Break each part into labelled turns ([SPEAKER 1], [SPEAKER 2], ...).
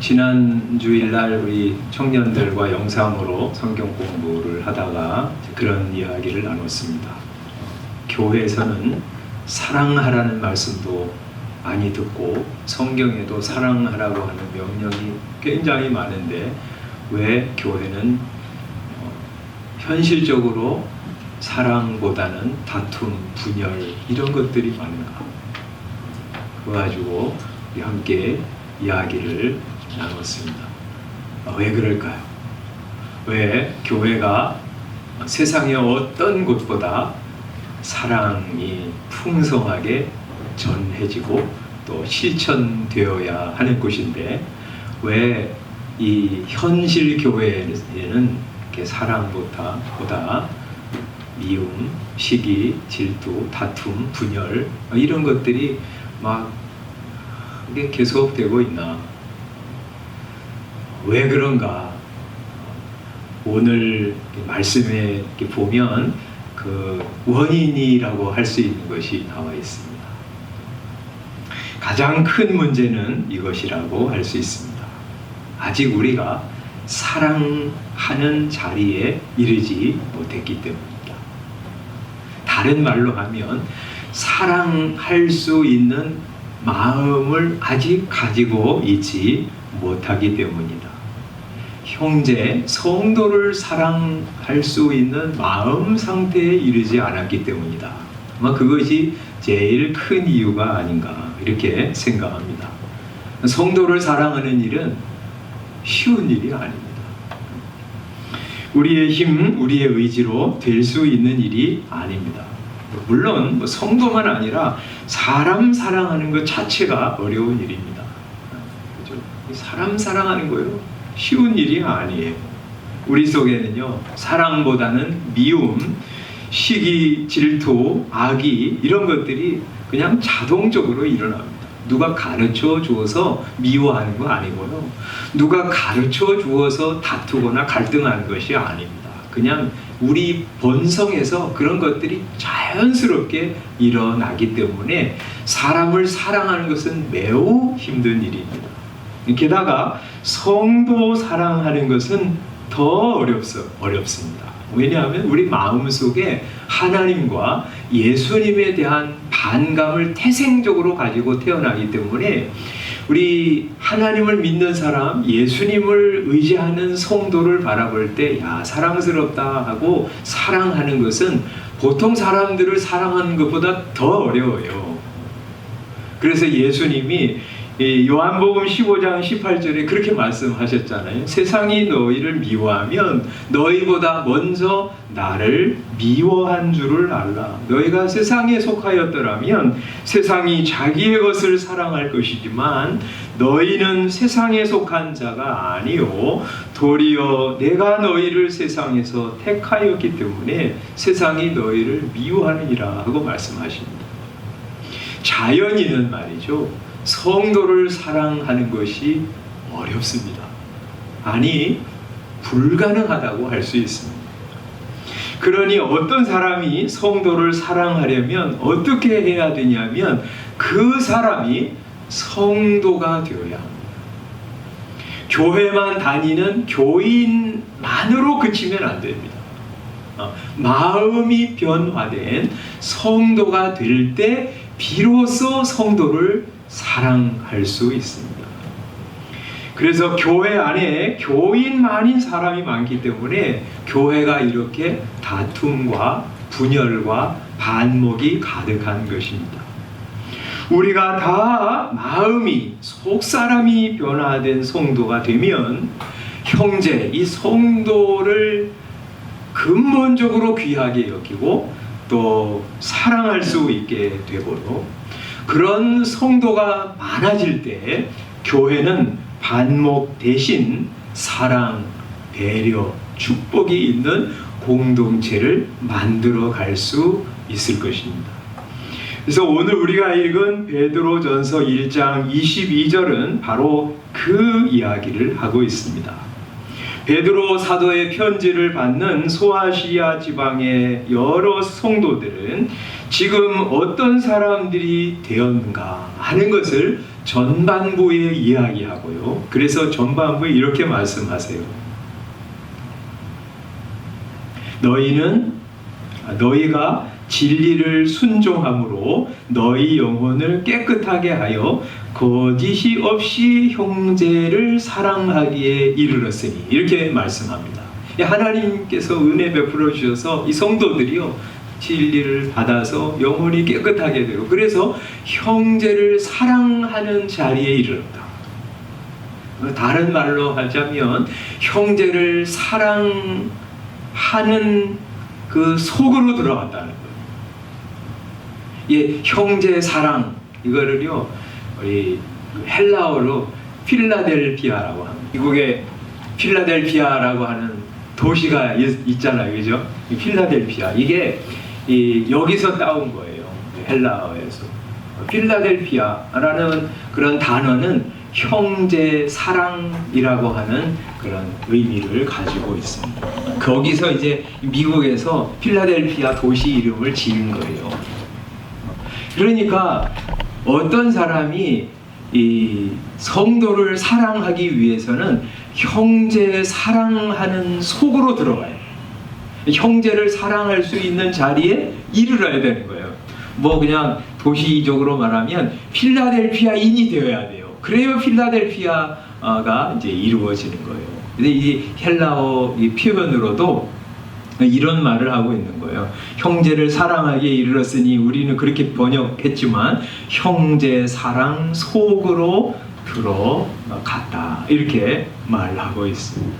[SPEAKER 1] 지난 주일날 우리 청년들과 영상으로 성경 공부를 하다가 그런 이야기를 나눴습니다. 교회에서는 사랑하라는 말씀도 많이 듣고 성경에도 사랑하라고 하는 명령이 굉장히 많은데 왜 교회는 현실적으로 사랑보다는 다툼, 분열 이런 것들이 많은가? 그거 가지고 우리 함께 이야기를 나눴습니다. 왜 그럴까요? 왜 교회가 세상의 어떤 곳보다 사랑이 풍성하게 전해지고 또 실천되어야 하는 곳인데 왜 이 현실 교회에는 이렇게 사랑보다 미움, 시기, 질투, 다툼, 분열 이런 것들이 막 이게 계속되고 있나? 왜 그런가? 오늘 말씀에 보면 그 원인이라고 할 수 있는 것이 나와 있습니다. 가장 큰 문제는 이것이라고 할 수 있습니다. 아직 우리가 사랑하는 자리에 이르지 못했기 때문입니다. 다른 말로 하면 사랑할 수 있는 마음을 아직 가지고 있지 못하기 때문이다. 형제, 성도를 사랑할 수 있는 마음 상태에 이르지 않았기 때문이다. 아마 그것이 제일 큰 이유가 아닌가 이렇게 생각합니다. 성도를 사랑하는 일은 쉬운 일이 아닙니다. 우리의 힘, 우리의 의지로 될 수 있는 일이 아닙니다. 물론 성도만 아니라 사람 사랑하는 것 자체가 어려운 일입니다. 그렇죠? 사람 사랑하는 거요 쉬운 일이 아니에요. 우리 속에는요 사랑보다는 미움, 시기, 질투, 악의 이런 것들이 그냥 자동적으로 일어납니다. 누가 가르쳐 주어서 미워하는 거 아니고요. 누가 가르쳐 주어서 다투거나 갈등하는 것이 아닙니다. 그냥 우리 본성에서 그런 것들이 자연스럽게 일어나기 때문에 사람을 사랑하는 것은 매우 힘든 일입니다. 게다가 성도 사랑하는 것은 더 어렵습니다. 왜냐하면 우리 마음속에 하나님과 예수님에 대한 반감을 태생적으로 가지고 태어나기 때문에 우리 하나님을 믿는 사람, 예수님을 의지하는 성도를 바라볼 때 야 사랑스럽다 하고 사랑하는 것은 보통 사람들을 사랑하는 것보다 더 어려워요. 그래서 예수님이 요한복음 15장 18절에 그렇게 말씀하셨잖아요. 세상이 너희를 미워하면 너희보다 먼저 나를 미워한 줄을 알라. 너희가 세상에 속하였더라면 세상이 자기의 것을 사랑할 것이지만 너희는 세상에 속한 자가 아니요 도리어 내가 너희를 세상에서 택하였기 때문에 세상이 너희를 미워하느니라 하고 말씀하십니다. 자연인은 말이죠. 성도를 사랑하는 것이 어렵습니다. 아니, 불가능하다고 할 수 있습니다. 그러니 어떤 사람이 성도를 사랑하려면 어떻게 해야 되냐면 그 사람이 성도가 되어야 합니다. 교회만 다니는 교인만으로 그치면 안 됩니다. 마음이 변화된 성도가 될 때 비로소 성도를 사랑할 수 있습니다. 그래서 교회 안에 교인만인 사람이 많기 때문에 교회가 이렇게 다툼과 분열과 반목이 가득한 것입니다. 우리가 다 마음이 속사람이 변화된 성도가 되면 형제, 이 성도를 근본적으로 귀하게 여기고 또 사랑할 수 있게 되고요. 그런 성도가 많아질 때 교회는 반목 대신 사랑, 배려, 축복이 있는 공동체를 만들어 갈 수 있을 것입니다. 그래서 오늘 우리가 읽은 베드로전서 1장 22절은 바로 그 이야기를 하고 있습니다. 베드로 사도의 편지를 받는 소아시아 지방의 여러 성도들은 지금 어떤 사람들이 되었는가 하는 것을 전반부에 이야기하고요. 그래서 전반부에 이렇게 말씀하세요. 너희가 진리를 순종함으로 너희 영혼을 깨끗하게 하여 거짓이 없이 형제를 사랑하기에 이르렀으니, 이렇게 말씀합니다. 하나님께서 은혜 베풀어 주셔서 이 성도들이요, 진리를 받아서 영혼이 깨끗하게 되고, 그래서 형제를 사랑하는 자리에 이르렀다. 다른 말로 하자면 형제를 사랑하는 그 속으로 들어갔다는 거예요. 예, 형제 사랑, 이거를요, 우리 헬라어로 필라델피아라고 합니다. 미국에 필라델피아라고 하는 도시가 있잖아요, 그죠? 필라델피아, 이게 여기서 따온 거예요, 헬라어에서. 필라델피아라는 그런 단어는 형제 사랑이라고 하는 그런 의미를 가지고 있습니다. 거기서 이제 미국에서 필라델피아 도시 이름을 지은 거예요. 그러니까 어떤 사람이 이 성도를 사랑하기 위해서는 형제 사랑하는 속으로 들어가요. 형제를 사랑할 수 있는 자리에 이르러야 되는 거예요. 뭐 그냥 도시적으로 말하면 필라델피아인이 되어야 돼요. 그래야 필라델피아가 이제 이루어지는 거예요. 근데 이 헬라어 이 표현으로도 이런 말을 하고 있는 거예요. 형제를 사랑하기에 이르렀으니, 우리는 그렇게 번역했지만 형제 사랑 속으로 들어갔다, 이렇게 말하고 있습니다.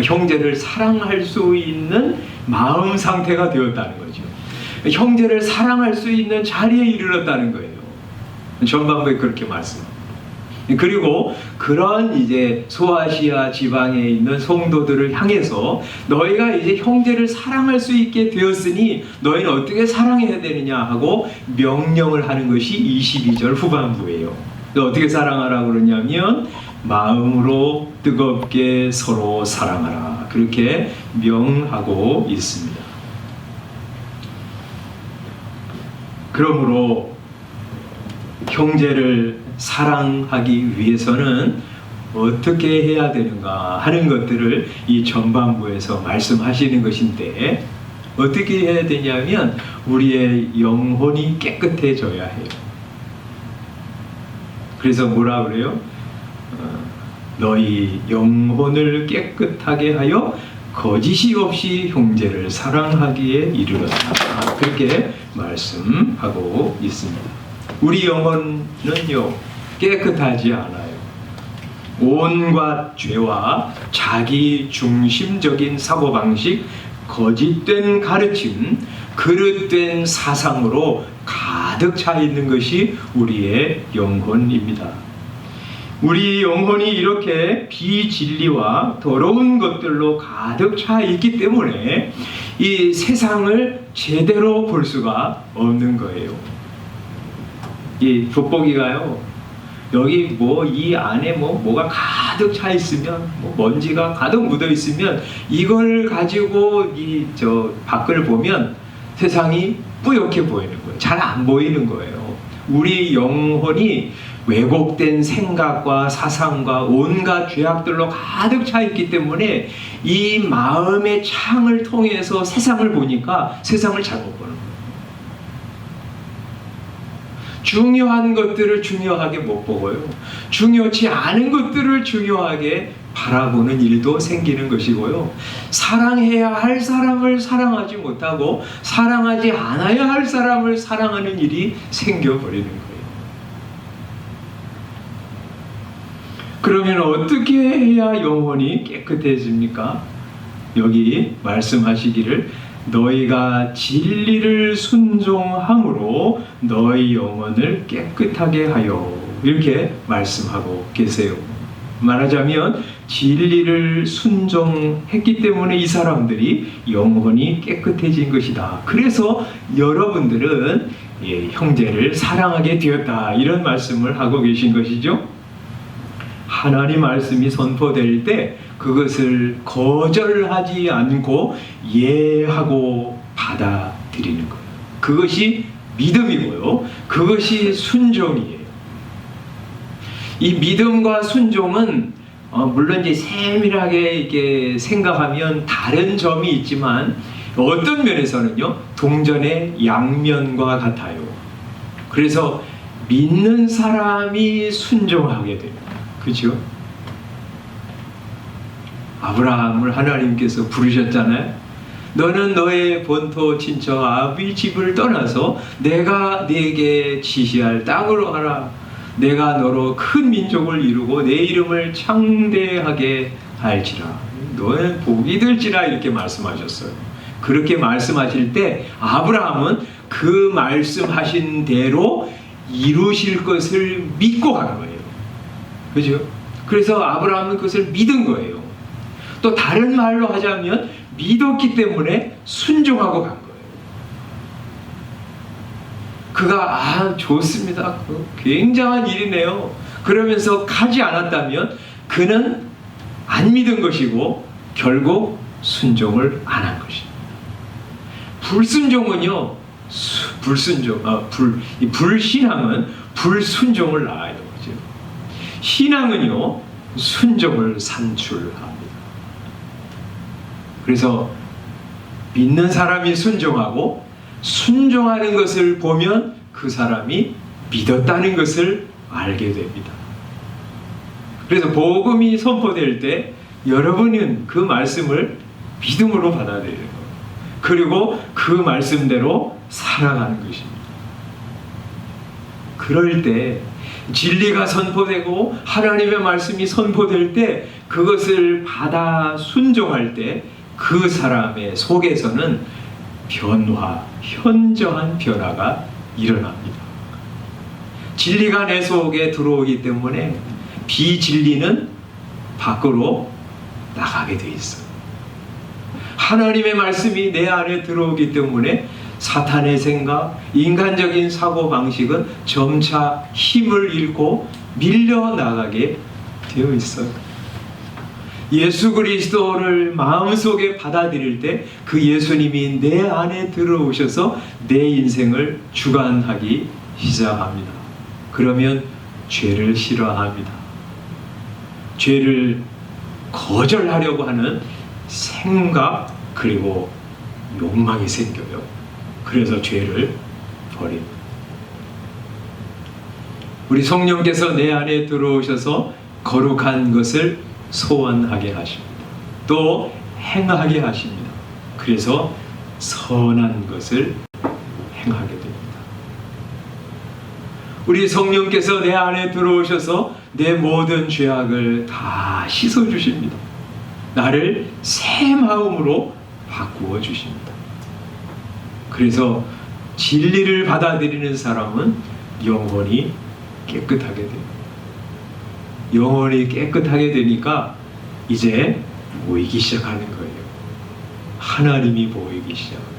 [SPEAKER 1] 형제를 사랑할 수 있는 마음 상태가 되었다는 거죠. 형제를 사랑할 수 있는 자리에 이르렀다는 거예요. 전반부에 그렇게 말씀합니다. 그리고 그런 이제 소아시아 지방에 있는 성도들을 향해서 너희가 이제 형제를 사랑할 수 있게 되었으니 너희는 어떻게 사랑해야 되느냐 하고 명령을 하는 것이 22절 후반부예요. 어떻게 사랑하라고 그러냐면 마음으로 뜨겁게 서로 사랑하라, 그렇게 명하고 있습니다. 그러므로 형제를 사랑하기 위해서는 어떻게 해야 되는가 하는 것들을 이 전반부에서 말씀하시는 것인데, 어떻게 해야 되냐면 우리의 영혼이 깨끗해져야 해요. 그래서 뭐라 그래요? 너희 영혼을 깨끗하게 하여 거짓이 없이 형제를 사랑하기에 이르렀다, 그렇게 말씀하고 있습니다. 우리 영혼은요, 깨끗하지 않아요. 온갖 죄와 자기 중심적인 사고방식, 거짓된 가르침, 그릇된 사상으로 가득 차 있는 것이 우리의 영혼입니다. 우리 영혼이 이렇게 비진리와 더러운 것들로 가득 차 있기 때문에 이 세상을 제대로 볼 수가 없는 거예요. 이 돋보기가요, 여기 뭐 이 안에 뭐가 가득 차 있으면, 먼지가 가득 묻어 있으면 이걸 가지고 밖을 보면 세상이 뿌옇게 보이는 거예요. 잘 안 보이는 거예요. 우리 영혼이 왜곡된 생각과 사상과 온갖 죄악들로 가득 차 있기 때문에 이 마음의 창을 통해서 세상을 보니까 세상을 잘못 보는 거예요. 중요한 것들을 중요하게 못 보고요, 중요치 않은 것들을 중요하게 바라보는 일도 생기는 것이고요, 사랑해야 할 사람을 사랑하지 못하고 사랑하지 않아야 할 사람을 사랑하는 일이 생겨버리는 거예요. 그러면 어떻게 해야 영혼이 깨끗해집니까? 여기 말씀하시기를 너희가 진리를 순종함으로 너희 영혼을 깨끗하게 하여, 이렇게 말씀하고 계세요. 말하자면 진리를 순종했기 때문에 이 사람들이 영혼이 깨끗해진 것이다. 그래서 여러분들은 형제를 사랑하게 되었다, 이런 말씀을 하고 계신 것이죠. 하나님 말씀이 선포될 때 그것을 거절하지 않고 예하고 받아들이는 거예요. 그것이 믿음이고요, 그것이 순종이에요. 이 믿음과 순종은 물론 이제 세밀하게 이렇게 생각하면 다른 점이 있지만 어떤 면에서는요 동전의 양면과 같아요. 그래서 믿는 사람이 순종하게 됩니다. 그렇죠? 아브라함을 하나님께서 부르셨잖아요. 너는 너의 본토 친척 아비 집을 떠나서 내가 네게 지시할 땅으로 가라. 내가 너로 큰 민족을 이루고 내 이름을 창대하게 할지라. 너는 복이 될지라 이렇게 말씀하셨어요. 그렇게 말씀하실 때 아브라함은 그 말씀하신 대로 이루실 것을 믿고 간 거예요. 그죠? 그래서 아브라함은 그것을 믿은 거예요. 또 다른 말로 하자면 믿었기 때문에 순종하고 간 거예요. 그가 좋습니다. 굉장한 일이네요. 그러면서 가지 않았다면 그는 안 믿은 것이고 결국 순종을 안 한 것입니다. 불순종은요, 불신앙은 불순종을 낳아요. 그죠? 신앙은요, 순종을 산출합니다. 그래서 믿는 사람이 순종하고 순종하는 것을 보면 그 사람이 믿었다는 것을 알게 됩니다. 그래서 복음이 선포될 때 여러분은 그 말씀을 믿음으로 받아들이는 거예요. 그리고 그 말씀대로 살아가는 것입니다. 그럴 때 진리가 선포되고 하나님의 말씀이 선포될 때 그것을 받아 순종할 때 그 사람의 속에서는 현저한 변화가 일어납니다. 진리가 내 속에 들어오기 때문에 비진리는 밖으로 나가게 돼 있어요. 하나님의 말씀이 내 안에 들어오기 때문에 사탄의 생각, 인간적인 사고방식은 점차 힘을 잃고 밀려나가게 되어 있어요. 예수 그리스도를 마음속에 받아들일 때 그 예수님이 내 안에 들어오셔서 내 인생을 주관하기 시작합니다. 그러면 죄를 싫어합니다. 죄를 거절하려고 하는 생각 그리고 욕망이 생겨요. 그래서 죄를 버립니다. 우리 성령께서 내 안에 들어오셔서 거룩한 것을 소원하게 하십니다. 또 행하게 하십니다. 그래서 선한 것을 행하게 됩니다. 우리 성령께서 내 안에 들어오셔서 내 모든 죄악을 다 씻어주십니다. 나를 새 마음으로 바꾸어 주십니다. 그래서 진리를 받아들이는 사람은 영혼이 깨끗하게 됩니다. 영혼이 깨끗하게 되니까 이제 보이기 시작하는 거예요. 하나님이 보이기 시작합니다.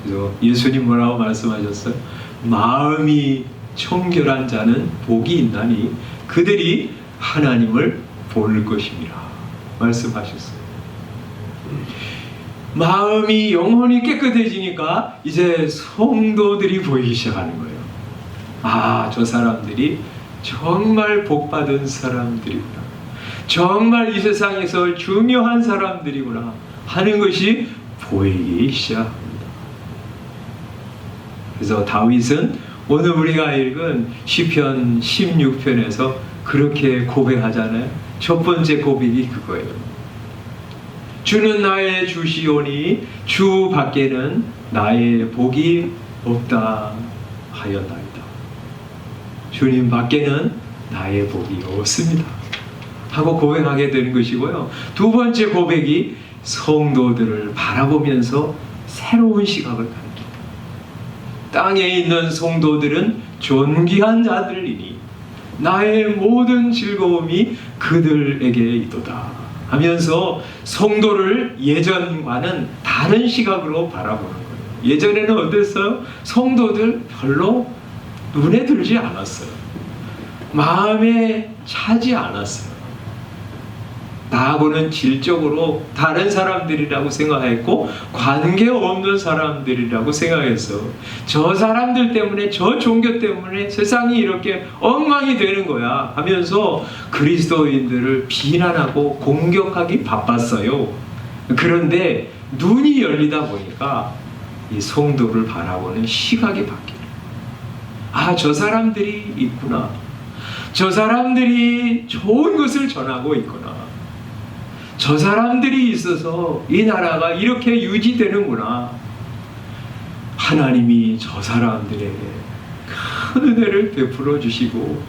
[SPEAKER 1] 그래서 예수님 뭐라고 말씀하셨어요? 마음이 청결한 자는 복이 있나니 그들이 하나님을 볼 것임이라 말씀하셨어요. 마음이 영혼이 깨끗해지니까 이제 성도들이 보이기 시작하는 거예요. 저 사람들이 정말 복받은 사람들이구나. 정말 이 세상에서 중요한 사람들이구나 하는 것이 보이기 시작합니다. 그래서 다윗은 오늘 우리가 읽은 시편 16편에서 그렇게 고백하잖아요. 첫 번째 고백이 그거예요. 주는 나의 주시오니 주 밖에는 나의 복이 없다 하였나이다. 주님 밖에는 나의 복이 없습니다 하고 고백하게 되는 것이고요. 두 번째 고백이 성도들을 바라보면서 새로운 시각을 갖습니다. 땅에 있는 성도들은 존귀한 자들이니 나의 모든 즐거움이 그들에게 있도다 하면서 성도를 예전과는 다른 시각으로 바라보는 거예요. 예전에는 어땠어요? 성도들 별로 눈에 들지 않았어요. 마음에 차지 않았어요. 나하고는 질적으로 다른 사람들이라고 생각했고 관계없는 사람들이라고 생각했어. 저 사람들 때문에, 저 종교 때문에 세상이 이렇게 엉망이 되는 거야 하면서 그리스도인들을 비난하고 공격하기 바빴어요. 그런데 눈이 열리다 보니까 이 성도를 바라보는 시각이 바뀌어요. 아, 저 사람들이 있구나. 저 사람들이 좋은 것을 전하고 있구나. 저 사람들이 있어서 이 나라가 이렇게 유지되는구나. 하나님이 저 사람들에게 큰 은혜를 베풀어 주시고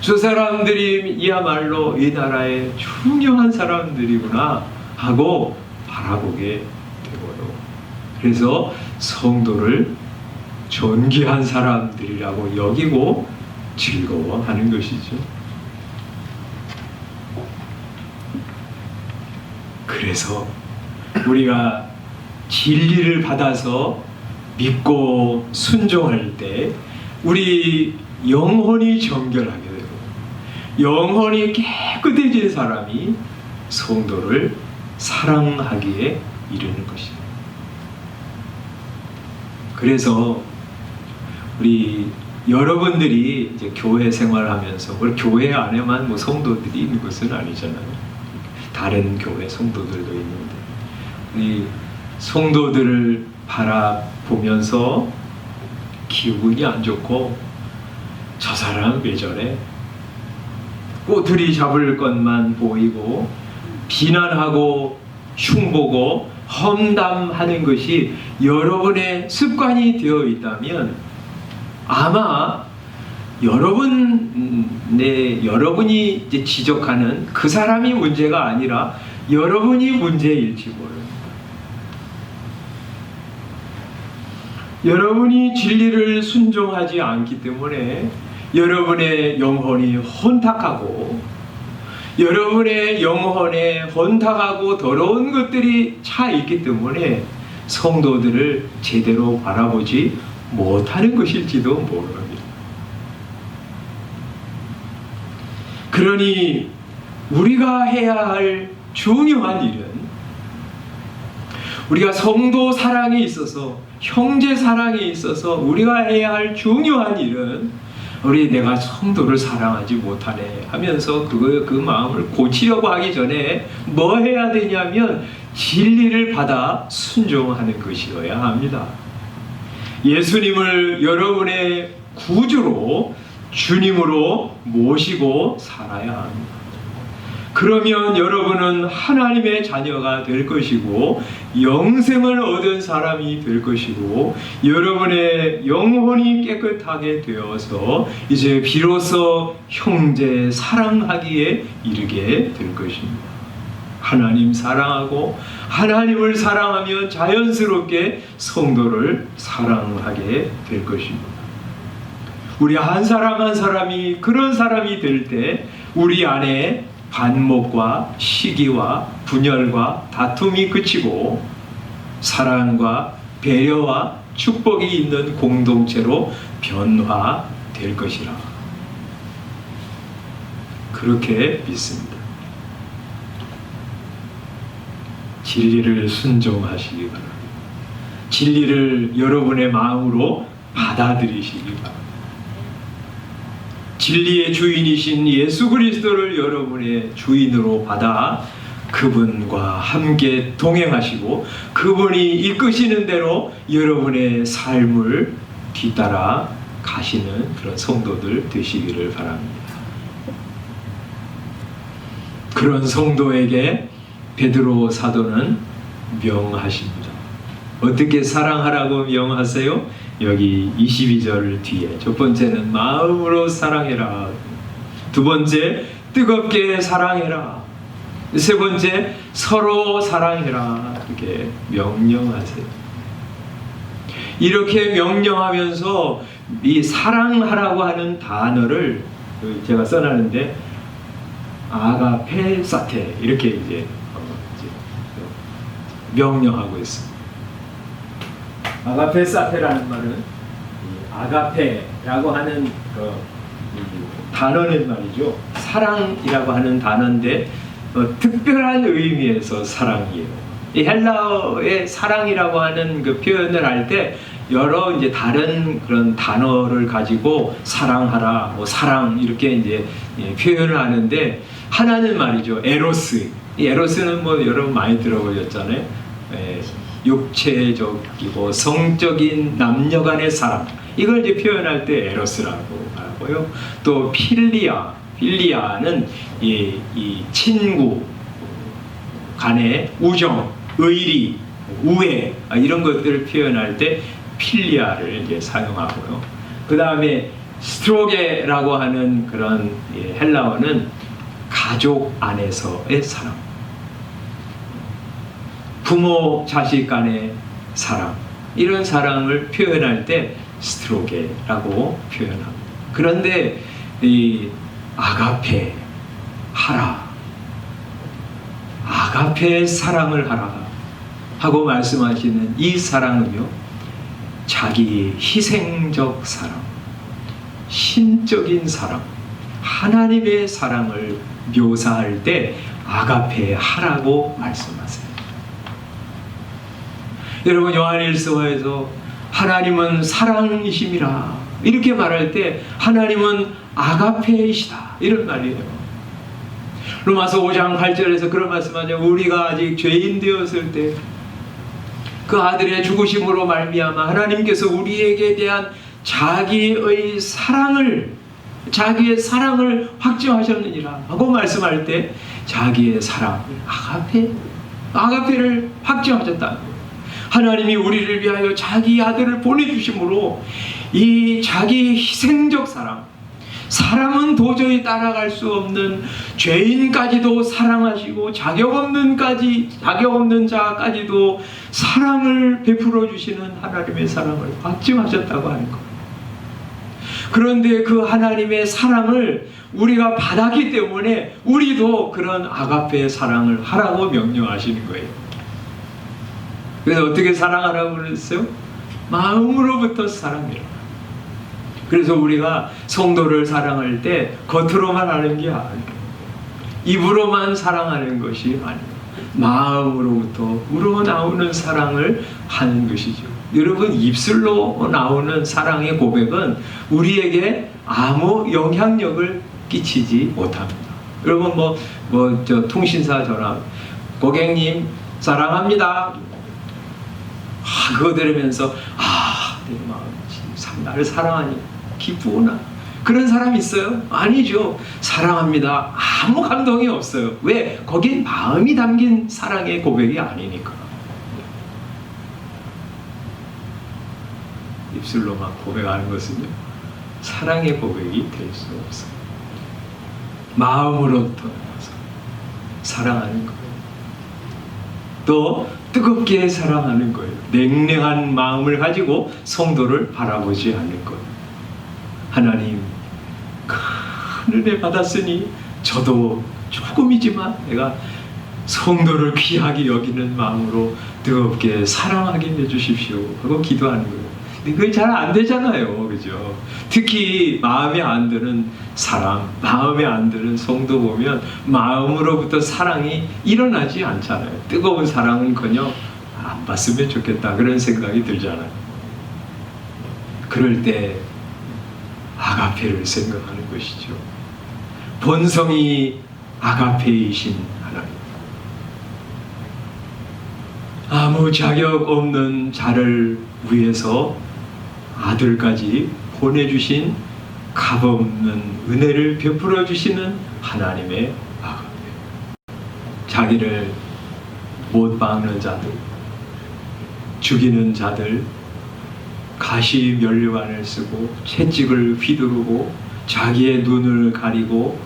[SPEAKER 1] 저 사람들이야말로 이 나라의 중요한 사람들이구나 하고 바라보게 되고요. 그래서 성도를 존귀한 사람들이라고 여기고 즐거워하는 것이죠. 그래서 우리가 진리를 받아서 믿고 순종할 때 우리 영혼이 정결하게 되고 영혼이 깨끗해진 사람이 성도를 사랑하기에 이르는 것입니다. 그래서 우리 여러분들이 이제 교회 생활하면서 우리 교회 안에만 뭐 성도들이 있는 것은 아니잖아요. 다른 교회 성도들도 있는데 우리 성도들을 바라보면서 기분이 안 좋고 저 사람 왜 저래? 꼬투리 잡을 것만 보이고 비난하고 흉보고 험담하는 것이 여러분의 습관이 되어 있다면 아마 여러분이 이제 지적하는 그 사람이 문제가 아니라 여러분이 문제일지 모릅니다. 여러분이 진리를 순종하지 않기 때문에 여러분의 영혼이 혼탁하고 여러분의 영혼에 혼탁하고 더러운 것들이 차 있기 때문에 성도들을 제대로 바라보지 못하는 것일지도 모릅니다. 그러니 우리가 해야 할 중요한 일은 우리가 성도 사랑에 있어서 형제 사랑에 있어서 우리가 해야 할 중요한 일은 내가 성도를 사랑하지 못하네 하면서 그 마음을 고치려고 하기 전에 뭐 해야 되냐면 진리를 받아 순종하는 것이어야 합니다. 예수님을 여러분의 구주로 주님으로 모시고 살아야 합니다. 그러면 여러분은 하나님의 자녀가 될 것이고 영생을 얻은 사람이 될 것이고 여러분의 영혼이 깨끗하게 되어서 이제 비로소 형제 사랑하기에 이르게 될 것입니다. 하나님 사랑하고 하나님을 사랑하면 자연스럽게 성도를 사랑하게 될 것입니다. 우리 한 사람 한 사람이 그런 사람이 될 때 우리 안에 반목과 시기와 분열과 다툼이 그치고 사랑과 배려와 축복이 있는 공동체로 변화될 것이라 그렇게 믿습니다. 진리를 순종하시기 바랍니다. 진리를 여러분의 마음으로 받아들이시기 바랍니다. 진리의 주인이신 예수 그리스도를 여러분의 주인으로 받아 그분과 함께 동행하시고 그분이 이끄시는 대로 여러분의 삶을 뒤따라 가시는 그런 성도들 되시기를 바랍니다. 그런 성도에게 베드로 사도는 명하십니다. 어떻게 사랑하라고 명하세요? 여기 22절 뒤에 첫 번째는 마음으로 사랑해라. 두 번째 뜨겁게 사랑해라. 세 번째 서로 사랑해라. 이렇게 명령하세요. 이렇게 명령하면서 이 사랑하라고 하는 단어를 제가 써놨는데 아가페 사테 이렇게 이제 명령하고 있습니다. 아가페 사테라는 말은 아가페라고 하는 단어는 말이죠. 사랑이라고 하는 단어인데 특별한 의미에서 사랑이에요. 이 헬라어의 사랑이라고 하는 그 표현을 할 때 여러 이제 다른 그런 단어를 가지고 사랑하라, 뭐 사랑 이렇게 이제 표현을 하는데 하나는 말이죠. 에로스. 이 에로스는 뭐 여러분 많이 들어보셨잖아요. 육체적이고 성적인 남녀간의 사랑. 이걸 이제 표현할 때 에로스라고 하고요. 또 필리아는 이 친구 간의 우정, 의리, 우애 이런 것들을 표현할 때 필리아를 이제 사용하고요. 그 다음에 스트로게라고 하는 그런 헬라어는 가족 안에서의 사랑, 부모 자식 간의 사랑, 이런 사랑을 표현할 때 스트로게라고 표현합니다. 그런데 이 아가페 하라, 아가페의 사랑을 하라 하고 말씀하시는 이 사랑은요, 자기 희생적 사랑, 신적인 사랑, 하나님의 사랑을 묘사할 때 아가페 하라고 말씀하세요. 여러분, 요한일서에서 하나님은 사랑이심이라 이렇게 말할 때 하나님은 아가페이시다 이런 말이에요. 로마서 5장 8절에서 그런 말씀하죠. 우리가 아직 죄인 되었을 때 그 아들의 죽으심으로 말미암아 하나님께서 우리에게 대한 자기의 사랑을 확증하셨느니라 하고 말씀할 때 자기의 사랑, 아가페를 확증하셨다는 거예요. 하나님이 우리를 위하여 자기 아들을 보내주심으로 이 자기 희생적 사랑은 도저히 따라갈 수 없는 죄인까지도 사랑하시고 자격 없는 자까지도 사랑을 베풀어 주시는 하나님의 사랑을 확증하셨다고 하는 거예요. 그런데 그 하나님의 사랑을 우리가 받았기 때문에 우리도 그런 아가페의 사랑을 하라고 명령하시는 거예요. 그래서 어떻게 사랑하라고 그랬어요? 마음으로부터 사랑해라. 그래서 우리가 성도를 사랑할 때 겉으로만 하는 게 아니에요. 입으로만 사랑하는 것이 아니에요. 마음으로부터 우러나오는 사랑을 하는 것이죠. 여러분, 입술로 나오는 사랑의 고백은 우리에게 아무 영향력을 끼치지 못합니다. 여러분 저 통신사 전화, 고객님 사랑합니다. 그거 들으면서 내 마음 참 나를 사랑하니 기쁘구나. 그런 사람이 있어요? 아니죠. 사랑합니다. 아무 감동이 없어요. 왜? 거긴 마음이 담긴 사랑의 고백이 아니니까. 입술로만 고백하는 것은요, 사랑의 고백이 될 수 없어요. 마음으로부터 나와서 사랑하는 거예요. 또 뜨겁게 사랑하는 거예요. 냉랭한 마음을 가지고 성도를 바라보지 않을 거예요. 하나님, 큰 은혜 받았으니 저도 조금이지만 내가 성도를 귀하게 여기는 마음으로 뜨겁게 사랑하게 해주십시오 하고 기도하는 거예요. 근데 그게 잘 안 되잖아요. 그죠? 특히 마음에 안 드는 사람, 마음에 안 드는 성도 보면 마음으로부터 사랑이 일어나지 않잖아요. 뜨거운 사랑은커녕 안 봤으면 좋겠다 그런 생각이 들잖아요. 그럴 때 아가페를 생각하는 것이죠. 본성이 아가페이신 하나님, 아무 자격 없는 자를 위해서 아들까지 보내주신 값없는 은혜를 베풀어 주시는 하나님의 아가페. 자기를 못 박는 자들, 죽이는 자들, 가시 면류관을 쓰고 채찍을 휘두르고 자기의 눈을 가리고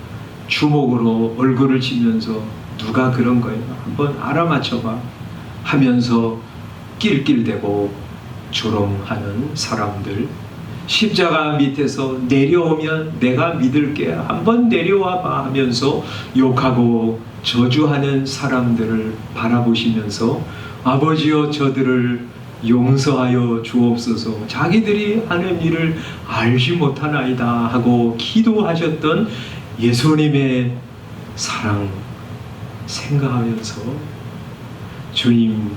[SPEAKER 1] 주먹으로 얼굴을 치면서 누가 그런 거예요? 한번 알아맞혀봐 하면서 낄낄대고 조롱하는 사람들, 십자가 밑에서 내려오면 내가 믿을게 한번 내려와봐 하면서 욕하고 저주하는 사람들을 바라보시면서 아버지여 저들을 용서하여 주옵소서, 자기들이 하는 일을 알지 못하나이다 하고 기도하셨던 예수님의 생각하면서 주님,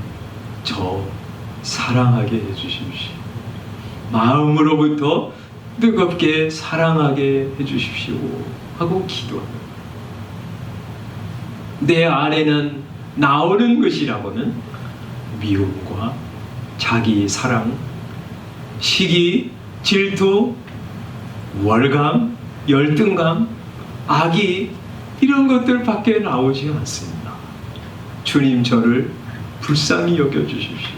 [SPEAKER 1] 저 사랑하게 해주십시오. 마음으로부터 뜨겁게 사랑하게 해주십시오 하고 기도합니다. 내 안에는 나오는 것이라고는 미움과 자기 사랑, 시기, 질투, 월감, 열등감, 악의, 이런 것들밖에 나오지 않습니다. 주님, 저를 불쌍히 여겨주십시오.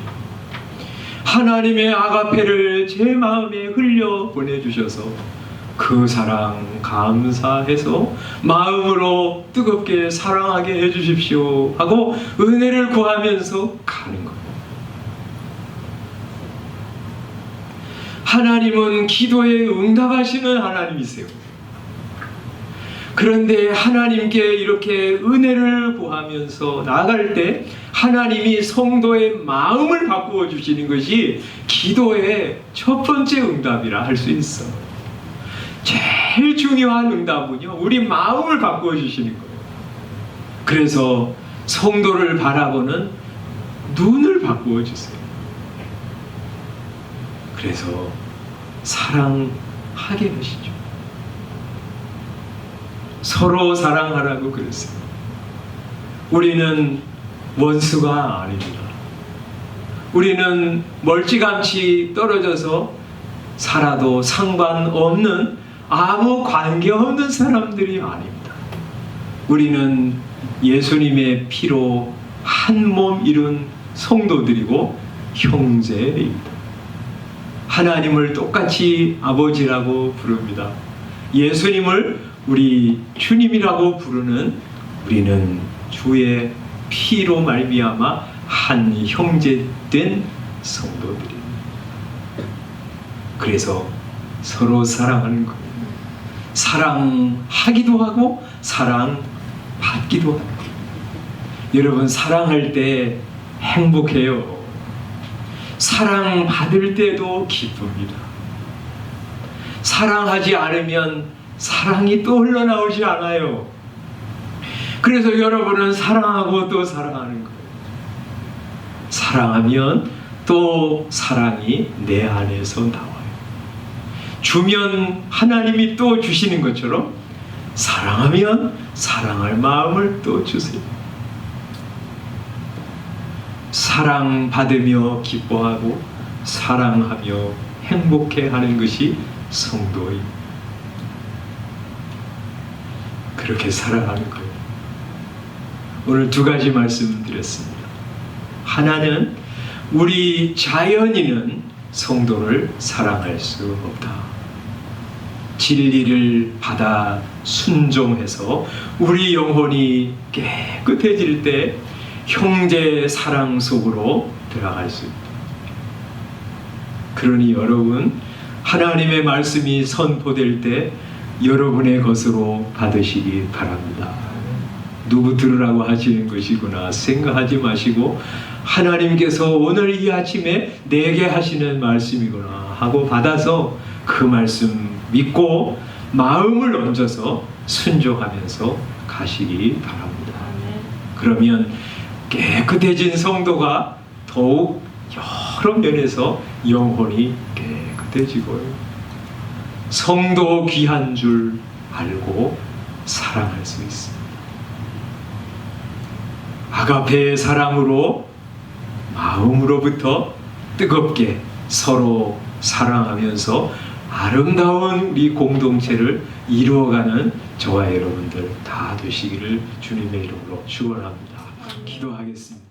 [SPEAKER 1] 하나님의 아가페를 제 마음에 흘려 보내주셔서 그 사랑 감사해서 마음으로 뜨겁게 사랑하게 해주십시오 하고 은혜를 구하면서 가는 거예요. 하나님은 기도에 응답하시는 하나님이세요. 그런데 하나님께 이렇게 은혜를 구하면서 나아갈 때 하나님이 성도의 마음을 바꾸어 주시는 것이 기도의 첫 번째 응답이라 할 수 있어. 제일 중요한 응답은요, 우리 마음을 바꾸어 주시는 거예요. 그래서 성도를 바라보는 눈을 바꾸어 주세요. 그래서 사랑하게 하시죠. 서로 사랑하라고 그랬어요. 우리는 원수가 아닙니다. 우리는 멀찌감치 떨어져서 살아도 상관없는, 아무 관계없는 사람들이 아닙니다. 우리는 예수님의 피로 한 몸 이룬 성도들이고 형제입니다. 하나님을 똑같이 아버지라고 부릅니다. 예수님을 우리 주님이라고 부르는 우리는 주의 피로 말미암아 한 형제된 성도들입니다. 그래서 서로 사랑하는 거예요. 사랑하기도 하고 사랑받기도 하는 거예요. 여러분, 사랑할 때 행복해요. 사랑받을 때도 기쁩니다. 사랑하지 않으면 사랑이 또 흘러나오지 않아요. 그래서 여러분은 사랑하고 또 사랑하는 거예요. 사랑하면 또 사랑이 내 안에서 나와요. 주면 하나님이 또 주시는 것처럼 사랑하면 사랑할 마음을 또 주세요. 사랑받으며 기뻐하고 사랑하며 행복해하는 것이 성도입니다. 그렇게 살아가는 거예요. 오늘 두 가지 말씀드렸습니다. 하나는 우리 자연인은 성도를 사랑할 수 없다. 진리를 받아 순종해서 우리 영혼이 깨끗해질 때 형제 사랑 속으로 들어갈 수 있다. 그러니 여러분, 하나님의 말씀이 선포될 때 여러분의 것으로 받으시기 바랍니다. 누구 들으라고 하시는 것이구나 생각하지 마시고 하나님께서 오늘 이 아침에 내게 하시는 말씀이구나 하고 받아서 그 말씀 믿고 마음을 얹어서 순종하면서 가시기 바랍니다. 그러면 깨끗해진 성도가 더욱 여러 면에서 영혼이 깨끗해지고요. 성도 귀한 줄 알고 사랑할 수 있습니다. 아가페의 사랑으로 마음으로부터 뜨겁게 서로 사랑하면서 아름다운 우리 공동체를 이루어가는 저와 여러분들 다 되시기를 주님의 이름으로 축원합니다. 기도하겠습니다.